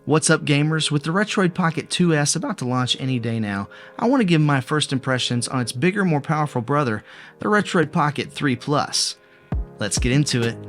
What's up, gamers? With the Retroid Pocket 2S about to launch any day now, I want to give my first impressions on its bigger, more powerful brother, the Retroid Pocket 3 Plus. Let's get into it.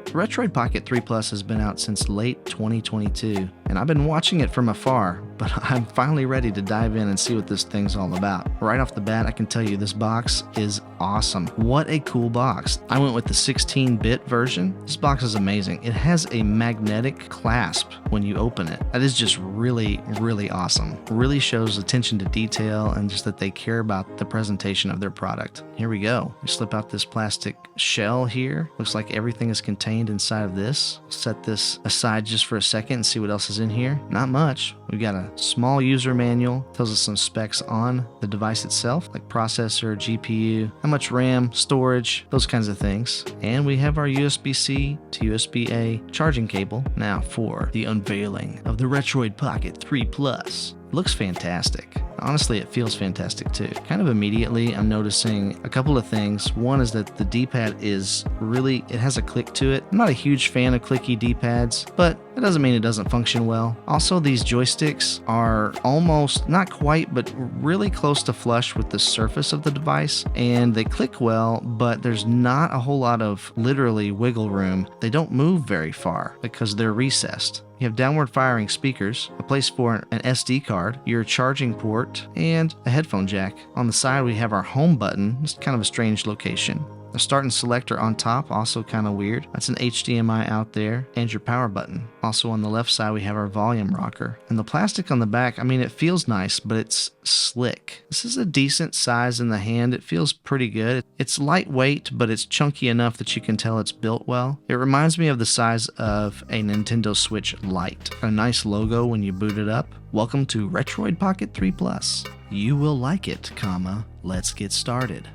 The Retroid Pocket 3 Plus has been out since late 2022, and I've been watching it from afar, but I'm finally ready to dive in and see what this thing's all about. Right off the bat, I can tell you this box is awesome. What a cool box. I went with the 16-bit version. This box is amazing. It has a magnetic clasp when you open it. That is just really, really awesome. Really shows attention to detail and just that they care about the presentation of their product. Here we go. We slip out this plastic shell here. Looks like everything is contained inside of this. Set this aside just for a second and see what else is in here. Not much. We've got a small user manual. Tells us some specs on the device itself, like processor, GPU, how much RAM, storage, those kinds of things. And we have our USB-C to USB-A charging cable. Now for the unveiling of the Retroid Pocket 3 Plus. It looks fantastic. Honestly, it feels fantastic too. Kind of immediately, I'm noticing a couple of things. One is that the D-pad is really, it has a click to it. I'm not a huge fan of clicky D-pads, but that doesn't mean it doesn't function well. Also, these joysticks are almost, not quite, but really close to flush with the surface of the device, and they click well, but there's not a whole lot of literally wiggle room. They don't move very far because they're recessed. You have downward firing speakers, a place for an SD card, your charging port, and a headphone jack. On the side we have our home button. It's kind of a strange location. The start and selector on top, also kind of weird. That's an HDMI out there, and your power button. Also on the left side we have our volume rocker. And the plastic on the back, I mean, it feels nice, but it's slick. This is a decent size in the hand. It feels pretty good. It's lightweight, but it's chunky enough that you can tell it's built well. It reminds me of the size of a Nintendo Switch Lite. A nice logo when you boot it up. Welcome to Retroid Pocket 3 Plus. You will like it, comma, let's get started.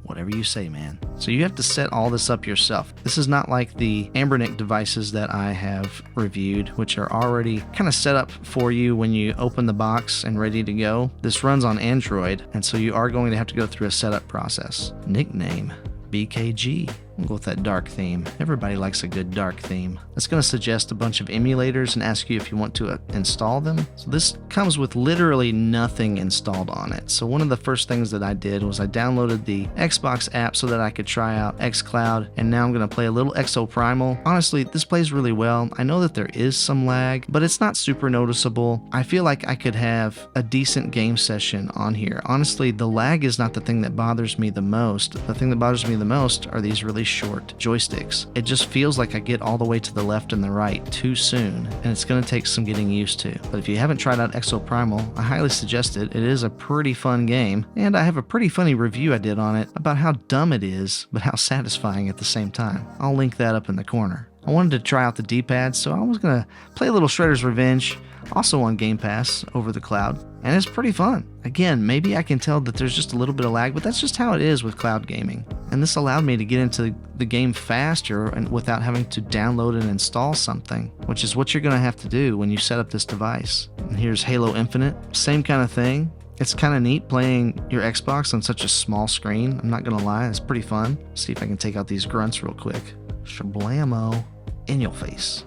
Whatever you say, man. So you have to set all this up yourself. This is not like the Ambernic devices that I have reviewed, which are already kind of set up for you when you open the box and ready to go. This runs on Android, and so you are going to have to go through a setup process. Nickname, BKG. We'll go with that dark theme. Everybody likes a good dark theme. It's going to suggest a bunch of emulators and ask you if you want to install them. So this comes with literally nothing installed on it. So one of the first things that I did was I downloaded the Xbox app so that I could try out xCloud, and now I'm going to play a little Exoprimal. Honestly, this plays really well. I know that there is some lag, but it's not super noticeable. I feel like I could have a decent game session on here. Honestly, the lag is not the thing that bothers me the most. The thing that bothers me the most are these really short joysticks. It just feels like I get all the way to the left and the right too soon, and it's going to take some getting used to. But if you haven't tried out Exoprimal, I highly suggest it. It is a pretty fun game, and I have a pretty funny review I did on it about how dumb it is, but how satisfying at the same time. I'll link that up in the corner. I wanted to try out the D-pad, so I was going to play a little Shredder's Revenge, also on Game Pass over the cloud, and it's pretty fun. Again, maybe I can tell that there's just a little bit of lag, but that's just how it is with cloud gaming. And this allowed me to get into the game faster and without having to download and install something, which is what you're going to have to do when you set up this device. And here's Halo Infinite, same kind of thing. It's kind of neat playing your Xbox on such a small screen. I'm not going to lie, it's pretty fun. See if I can take out these grunts real quick. Shablamo in your face.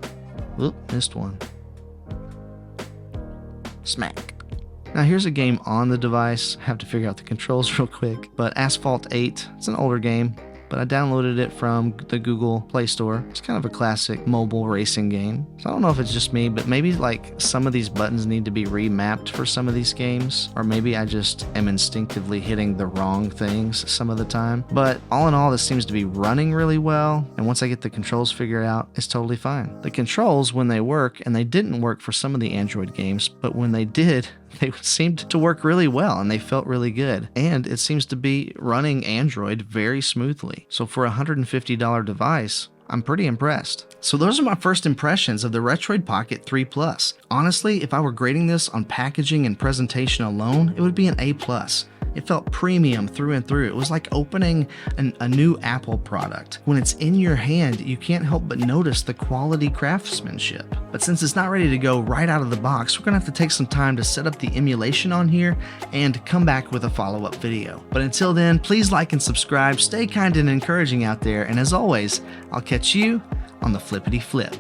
Oop, missed one. Smack. Now here's a game on the device. I have to figure out the controls real quick. But Asphalt 8, it's an older game, but I downloaded it from the Google Play Store. It's kind of a classic mobile racing game. So I don't know if it's just me, but maybe like some of these buttons need to be remapped for some of these games, or maybe I just am instinctively hitting the wrong things some of the time. But all in all, this seems to be running really well, and once I get the controls figured out, it's totally fine. The controls, when they work, and they didn't work for some of the Android games, but when they did, they seemed to work really well and they felt really good. And it seems to be running Android very smoothly. So for a $150 device, I'm pretty impressed. So those are my first impressions of the Retroid Pocket 3 Plus. Honestly, if I were grading this on packaging and presentation alone, it would be an A+. It felt premium through and through. It was like opening a new Apple product. When it's in your hand, you can't help but notice the quality craftsmanship. But since it's not ready to go right out of the box, we're gonna have to take some time to set up the emulation on here and come back with a follow-up video. But until then, please like and subscribe, stay kind and encouraging out there, and as always, I'll catch you on the flippity flip.